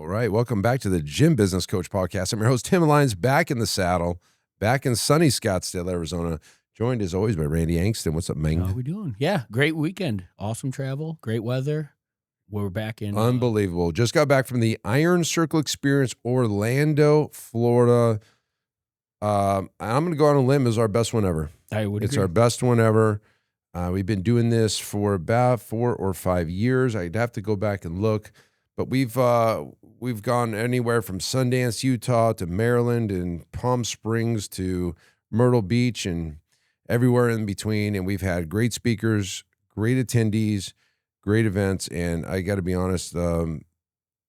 All right, welcome back to the Gym Business Coach Podcast. I'm your host, Tim Lyons, back in the saddle, back in sunny Scottsdale, Arizona, joined as always by Randy Angston. What's up, Ming? How are we doing? Yeah, great weekend. Awesome travel, great weather. We're back in. Unbelievable. Just got back from the Iron Circle Experience, Orlando, Florida. I'm going to go on a limb as our best one ever. I would It's agree. our best one ever. We've been doing this for about 4 or 5 years. I'd have to go back and look. But we've gone anywhere from Sundance, Utah to Maryland and Palm Springs to Myrtle Beach and everywhere in between. And we've had great speakers, great attendees, great events. And I got to be honest, the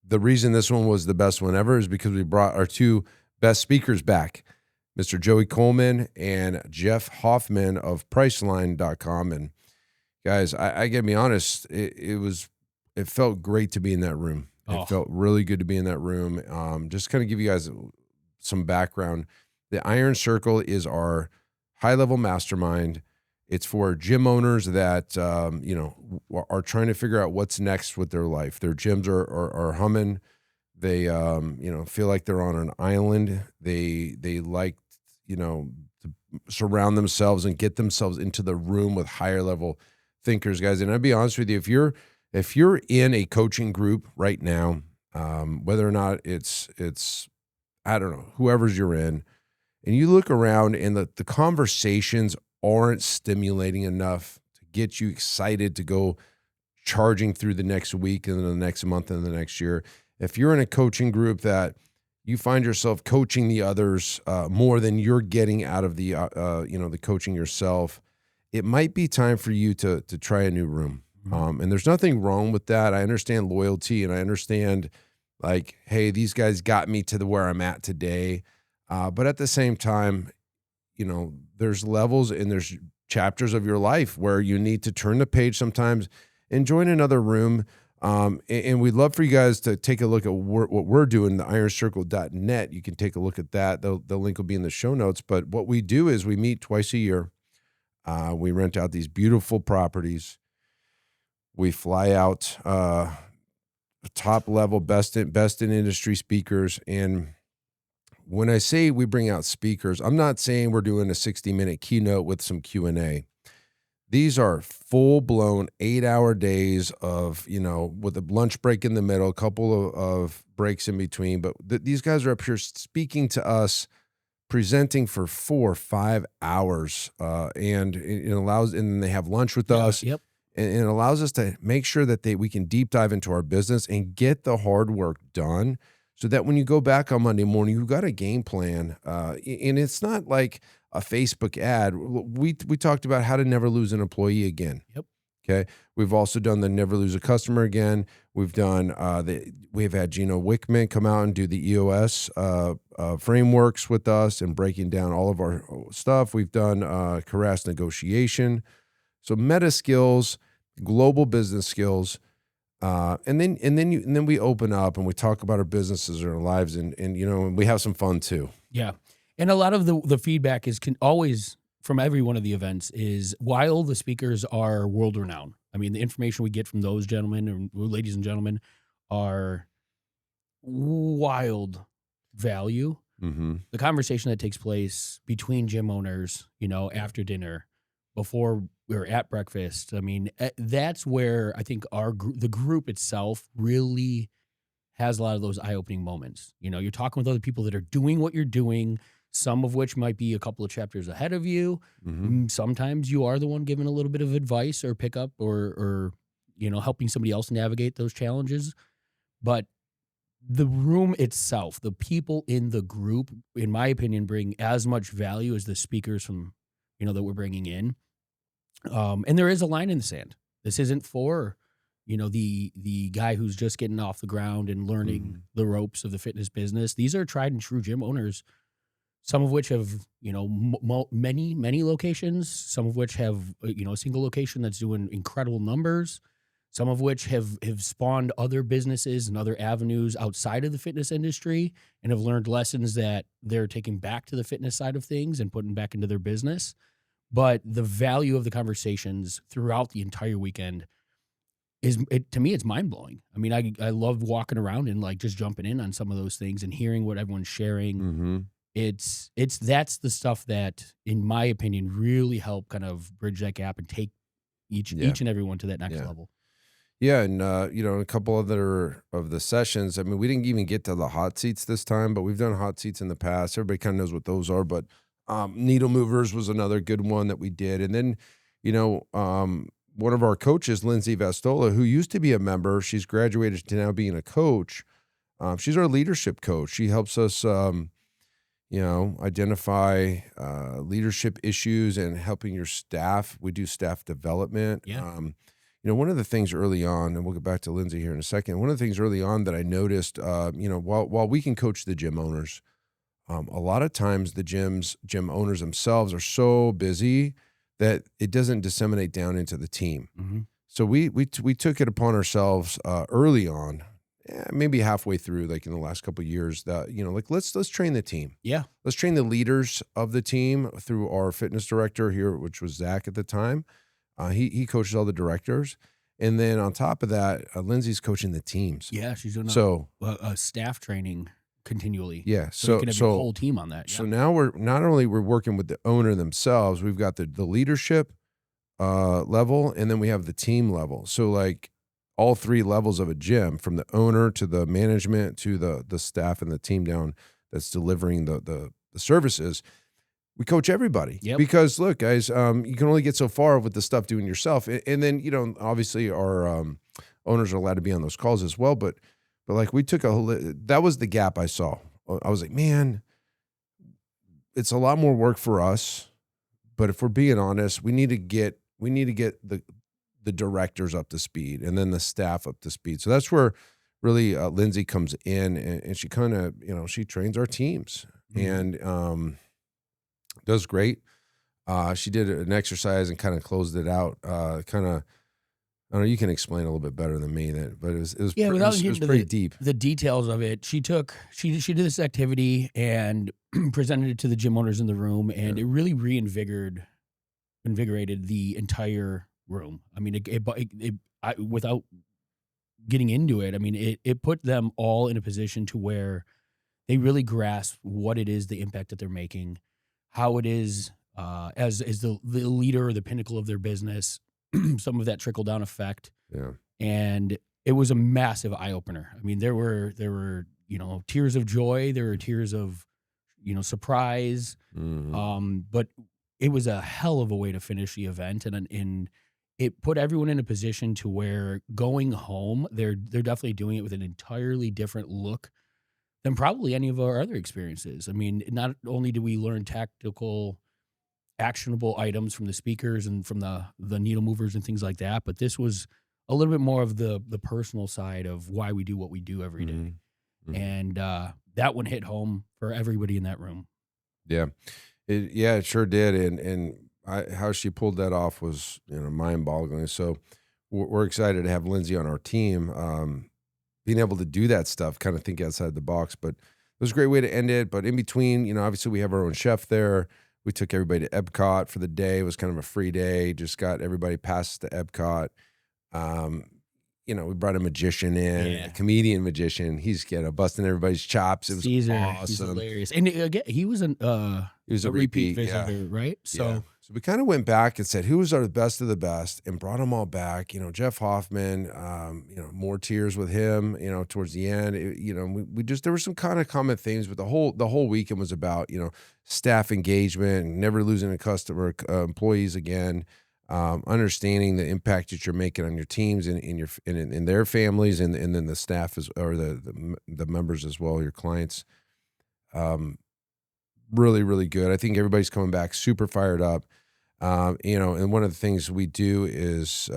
reason this one was the best one ever is because we brought our two best speakers back, Mr. Joey Coleman and Jeff Hoffman of Priceline.com. And guys, I got to be honest, it felt great to be in that room. It felt really good to be in that room. Just kind of give you guys some background. The Iron Circle is our high-level mastermind. It's for gym owners that, are trying to figure out what's next with their life. Their gyms are humming. They, feel like they're on an island. They like, to surround themselves and get themselves into the room with higher-level thinkers, guys. And I'd be honest with you, if you're in a coaching group right now, whether or not it's I don't know, whoever's you're in, and you look around and the conversations aren't stimulating enough to get you excited to go charging through the next week and the next month and the next year. If you're in a coaching group that you find yourself coaching the others more than you're getting out of the coaching yourself, it might be time for you to try a new room. And there's nothing wrong with that. I understand loyalty and I understand like, hey, these guys got me to where I'm at today. But at the same time, there's levels and there's chapters of your life where you need to turn the page sometimes and join another room. And we'd love for you guys to take a look at what we're doing, the ironcircle.net. You can take a look at that. The link will be in the show notes. But what we do is we meet twice a year. We rent out these beautiful properties. We fly out top level, best in industry speakers. And when I say we bring out speakers, I'm not saying we're doing a 60-minute keynote with some Q&A. These are full-blown 8-hour days of, with a lunch break in the middle, a couple of breaks in between. But these guys are up here speaking to us, presenting for 4 or 5 hours, and it allows, and then they have lunch with us. Yep. And it allows us to make sure that we can deep dive into our business and get the hard work done so that when you go back on Monday morning, you've got a game plan. And it's not like a Facebook ad. We talked about how to never lose an employee again. Yep. Okay. We've also done the never lose a customer again. We've done, we've had Gino Wickman come out and do the EOS frameworks with us and breaking down all of our stuff. We've done harass negotiation. So meta skills, global business skills, and then we open up and we talk about our businesses and our lives, and we have some fun too. Yeah, and a lot of the feedback is always from every one of the events is while the speakers are world renowned. I mean, the information we get from those gentlemen and ladies and gentlemen are wild value. Mm-hmm. The conversation that takes place between gym owners, after dinner, before we're at breakfast. I mean, that's where I think the group itself really has a lot of those eye-opening moments. You're talking with other people that are doing what you're doing, some of which might be a couple of chapters ahead of you. Mm-hmm. Sometimes you are the one giving a little bit of advice or pickup or helping somebody else navigate those challenges. But the room itself, the people in the group, in my opinion, bring as much value as the speakers from, that we're bringing in. And there is a line in the sand. This isn't for, the guy who's just getting off the ground and learning the ropes of the fitness business. These are tried and true gym owners, some of which have, many locations, some of which have, a single location that's doing incredible numbers, some of which have spawned other businesses and other avenues outside of the fitness industry and have learned lessons that they're taking back to the fitness side of things and putting back into their business. But the value of the conversations throughout the entire weekend to me, it's mind blowing. I mean, I love walking around and like just jumping in on some of those things and hearing what everyone's sharing. Mm-hmm. That's the stuff that, in my opinion, really help kind of bridge that gap and take Yeah. each and every one to that next Yeah. level. Yeah, and a couple other of the sessions. I mean, we didn't even get to the hot seats this time, but we've done hot seats in the past. Everybody kind of knows what those are. But needle movers was another good one that we did. And then, one of our coaches, Lindsay Vastola, who used to be a member, she's graduated to now being a coach. She's our leadership coach. She helps us, identify leadership issues and helping your staff. We do staff development. Yeah. One of the things early on, and we'll get back to Lindsay here in a second. One of the things early on that I noticed, while we can coach the gym owners, a lot of times the gym owners themselves are so busy that it doesn't disseminate down into the team. Mm-hmm. So we took it upon ourselves early on, maybe halfway through, like in the last couple of years, that let's train the team. Yeah. Let's train the leaders of the team through our fitness director here, which was Zach at the time. He coaches all the directors, and then on top of that, Lindsay's coaching the teams. Yeah, she's doing a staff training continually. Yeah, so you can have your whole team on that. Yeah. So now we're working with the owner themselves. We've got the leadership level, and then we have the team level. So like all three levels of a gym, from the owner to the management to the staff and the team down that's delivering the services. We coach everybody. Yep. Because look, guys, you can only get so far with the stuff doing yourself. And then, obviously our owners are allowed to be on those calls as well. But like we took that was the gap I saw. I was like, man, it's a lot more work for us. But if we're being honest, we need to get the directors up to speed and then the staff up to speed. So that's where really Lindsay comes in, and she kind of, she trains our teams. Mm-hmm. And does great. She did an exercise and kind of closed it out. I don't know. You can explain a little bit better than me but it was pretty deep. The details of it. She did this activity and presented it to the gym owners in the room, and it really invigorated the entire room. I mean, without getting into it, I mean, it put them all in a position to where they really grasp what it is, the impact that they're making, how it is as the leader or the pinnacle of their business, some of that trickle down effect. Yeah. And it was a massive eye opener. I mean, there were tears of joy, there were tears of surprise. Mm-hmm. But it was a hell of a way to finish the event, and it put everyone in a position to where going home, they're definitely doing it with an entirely different look than probably any of our other experiences. I mean, not only do we learn tactical, actionable items from the speakers and from the needle movers and things like that, but this was a little bit more of the personal side of why we do what we do every day. Mm-hmm. And that one hit home for everybody in that room. Yeah, it sure did. And how she pulled that off was mind-boggling. So we're excited to have Lindsay on our team. Being able to do that stuff, kind of think outside the box, but it was a great way to end it. But in between, obviously we have our own chef there. We took everybody to Epcot for the day. It was kind of a free day. Just got everybody past the Epcot. We brought a magician in, a comedian magician. He's busting everybody's chops. It was Caesar, awesome. He's hilarious. And again, he was a repeat visitor, right? So we kind of went back and said, who was our best of the best, and brought them all back. Jeff Hoffman, more tears with him, towards the end. There were some kind of common themes, but the whole weekend was about, staff engagement and never losing a customer, employees again, understanding the impact that you're making on your teams and in their families, and then the staff or the members as well, your clients. Really, really good. I think everybody's coming back super fired up. And one of the things we do is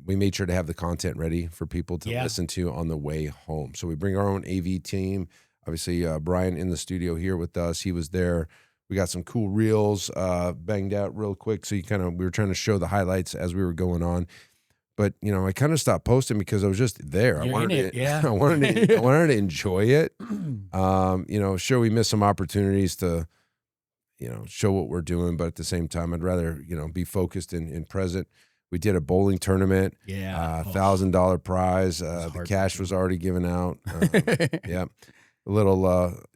we made sure to have the content ready for people to listen to on the way home. So we bring our own AV team. Obviously, Brian in the studio here with us. He was there. We got some cool reels banged out real quick. So we were trying to show the highlights as we were going on. But I kind of stopped posting because I was just there. I wanted to enjoy it. Sure, we missed some opportunities to, show what we're doing, but at the same time, I'd rather be focused and present. We did a bowling tournament. Yeah. $1,000 prize. was The cash was already given out. heartbreaking. Yeah. A little,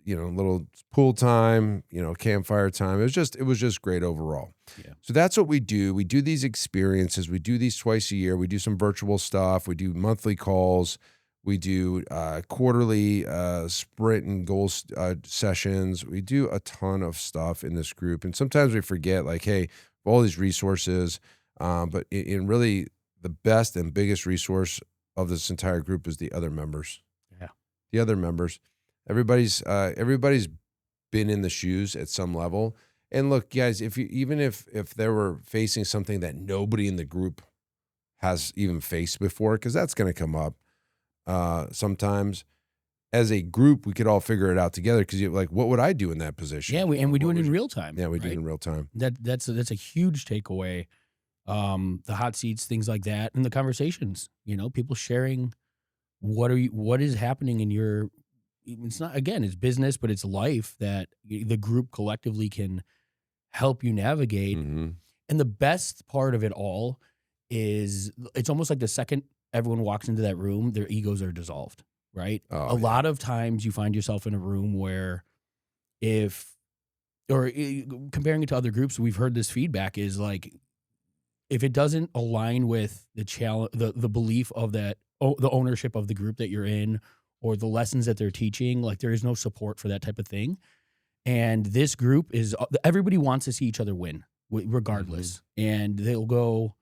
little pool time, campfire time. It was just great overall. Yeah. So that's what we do. We do these experiences. We do these twice a year. We do some virtual stuff. We do monthly calls. We do quarterly sprint and goal sessions. We do a ton of stuff in this group. And sometimes we forget, like, hey, all these resources. But in really the best and biggest resource of this entire group is the other members. Yeah. The other members. Everybody's been in the shoes at some level. And look, guys, if they were facing something that nobody in the group has even faced before, because that's going to come up sometimes. As a group, we could all figure it out together. Because you're like, what would I do in that position? Yeah, we do it in real time. Yeah, we do it in real time. That's a huge takeaway. The hot seats, things like that, and the conversations. People sharing what is happening in your. It's not, again, it's business, but it's life that the group collectively can help you navigate. Mm-hmm. And the best part of it all is it's almost like the second everyone walks into that room, their egos are dissolved, right? Oh, a lot of times you find yourself in a room where comparing it to other groups, we've heard this feedback is like, if it doesn't align with the challenge, the belief of the ownership of the group that you're in, or the lessons that they're teaching, like there is no support for that type of thing. And this group everybody wants to see each other win, regardless. Mm-hmm. And they'll go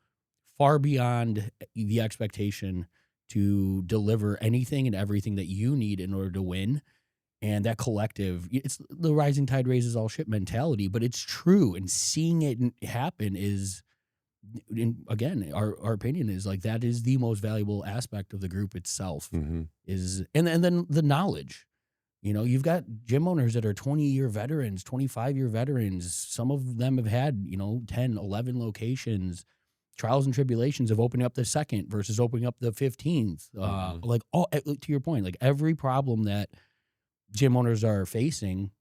far beyond the expectation to deliver anything and everything that you need in order to win. And that collective, it's the rising tide raises all ship mentality, but it's true. And seeing it happen is, again, our opinion is like that is the most valuable aspect of the group itself. Mm-hmm. And then the knowledge. You've got gym owners that are 20-year veterans, 25-year veterans. Some of them have had 10, 11 locations. Trials and tribulations of opening up the second versus opening up the 15th. Mm-hmm. Like all, to your point, like every problem that gym owners are facing,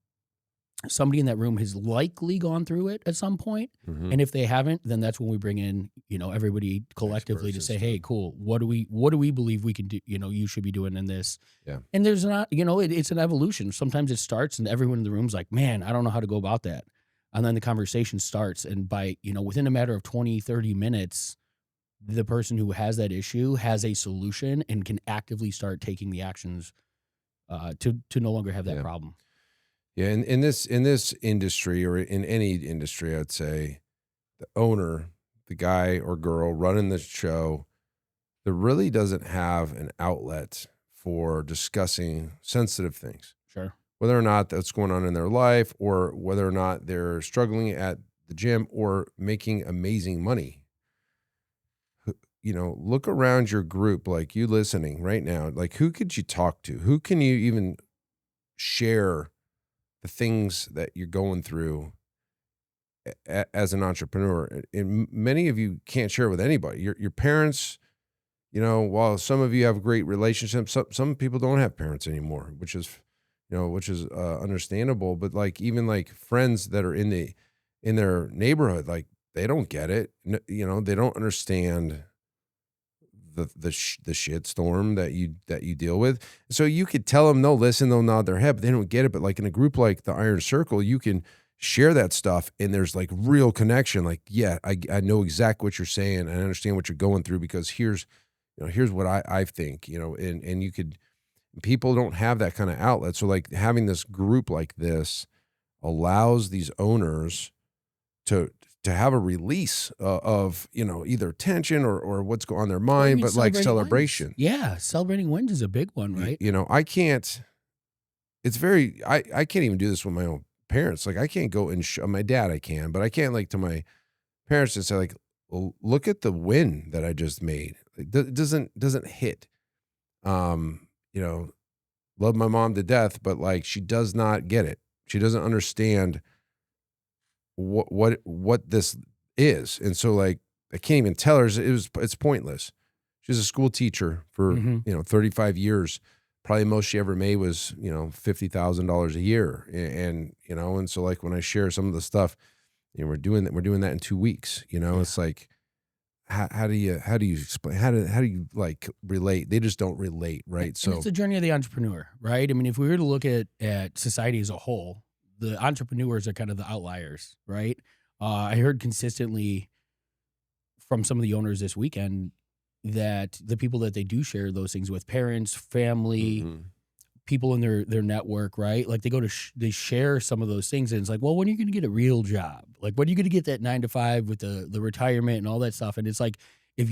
somebody in that room has likely gone through it at some point. Mm-hmm. And if they haven't, then that's when we bring in, everybody collectively to say, hey, cool, what do we believe we can do? You should be doing in this. Yeah. And there's not, it's an evolution. Sometimes it starts and everyone in the room's like, man, I don't know how to go about that. And then the conversation starts. And by, within a matter of 20, 30 minutes, the person who has that issue has a solution and can actively start taking the actions to no longer have that problem. Yeah, in this industry, or in any industry, I'd say the owner, the guy or girl running the show, there really doesn't have an outlet for discussing sensitive things. Sure. Whether or not that's going on in their life, or whether or not they're struggling at the gym or making amazing money. Look around your group, like you listening right now, like who could you talk to? Who can you even share the things that you're going through as an entrepreneur? And many of you can't share with anybody. Your parents, while some of you have great relationships, some people don't have parents anymore, which is understandable. But like even like friends that are in their neighborhood, like they don't get it. They don't understand the shit storm that you deal with. So you could tell them, no, listen, they'll nod their head, but they don't get it. But like in a group like the Iron Circle, you can share that stuff and there's like real connection. Like, yeah, I know exactly what you're saying. I understand what you're going through because here's what I think, and you could, people don't have that kind of outlet. So like having this group like this allows these owners to have a release of, either tension or what's going on in their mind, but like celebration. Wins. Yeah. Celebrating wins is a big one, right? I can't even do this with my own parents. Like I can't go and my dad, I can, but I can't like to my parents and say like, well, look at the win that I just made. It doesn't hit. Love my mom to death, but like she does not get it. She doesn't understand what this is. And so like I can't even tell her it's pointless. She's a school teacher for 35 years. Probably most she ever made was $50,000 a year. And so like when I share some of the stuff, we're doing that in 2 weeks. It's like how do you explain how do you like relate? They just don't relate, right? And So it's the journey of the entrepreneur, right? I mean, if we were to look at society as a whole, the entrepreneurs are kind of the outliers, right? I heard consistently from some of the owners this weekend that the people that they do share those things with, parents, family, mhm. people in their network, right? Like they go to they share some of those things, and it's like, well, when are you going to get a real job? Like, when are you going to get that 9 to 5 with the retirement and all that stuff? And it's like, if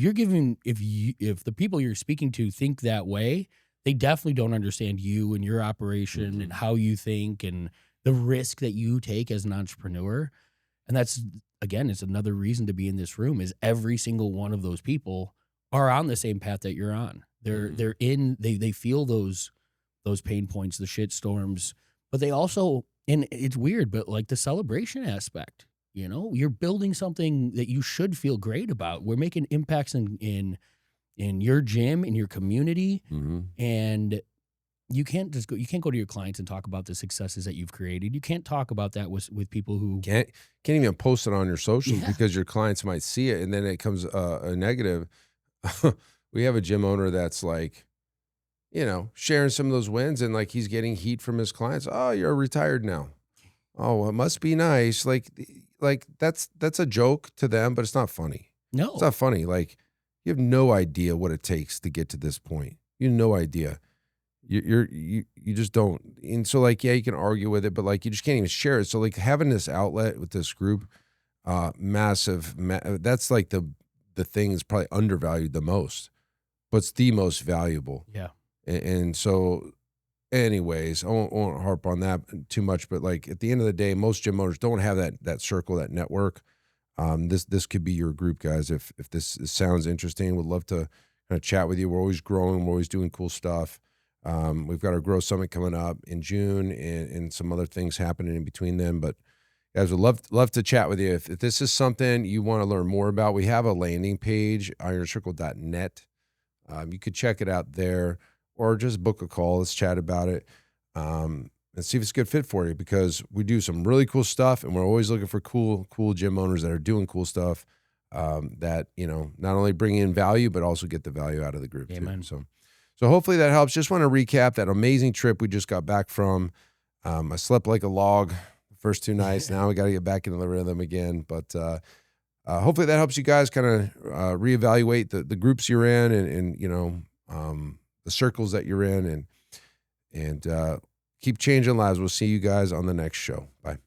the people you're speaking to think that way, they definitely don't understand you and your operation and Mhm. how you think and the risk that you take as an entrepreneur. And that's, again, it's another reason to be in this room is every single one of those people are on the same path that you're on. Mhm. They feel those pain points, the shit storms, but they also, and it's weird, but like the celebration aspect, you're building something that you should feel great about. We're making impacts in your gym, in your community, Mhm. and you can't go to your clients and talk about the successes that you've created. You can't talk about that with people who, Can't even post it on your socials yeah, because your clients might see it and then it comes a negative. We have a gym owner that's like, sharing some of those wins and like he's getting heat from his clients. Oh, you're retired now. Oh, well, it must be nice. Like that's a joke to them, but it's not funny. It's no, not funny. Like you have no idea what it takes to get to this point. You have no idea. You just don't. And so like, yeah, you can argue with it, but like you just can't even share it. So like having this outlet with this group, that's like the thing that's probably undervalued the most, but it's the most valuable. yeah, And so anyways, I won't harp on that too much, but like at the end of the day, most gym owners don't have that circle, that network. This could be your group, guys. If this sounds interesting, would love to kind of chat with you. We're always growing. We're always doing cool stuff. We've got our Grow Summit coming up in June, and some other things happening in between them. But guys, would love to chat with you. If this is something you want to learn more about, we have a landing page, ironcircle.net. You could check it out there or just book a call. Let's chat about it and see if it's a good fit for you because we do some really cool stuff and we're always looking for cool gym owners that are doing cool stuff that, not only bring in value, but also get the value out of the group too. amen. So hopefully that helps. Just want to recap that amazing trip we just got back from. I slept like a log the first 2 nights. Now we got to get back into the rhythm again. But hopefully that helps you guys kind of reevaluate the groups you're in and the circles that you're in and keep changing lives. We'll see you guys on the next show. Bye.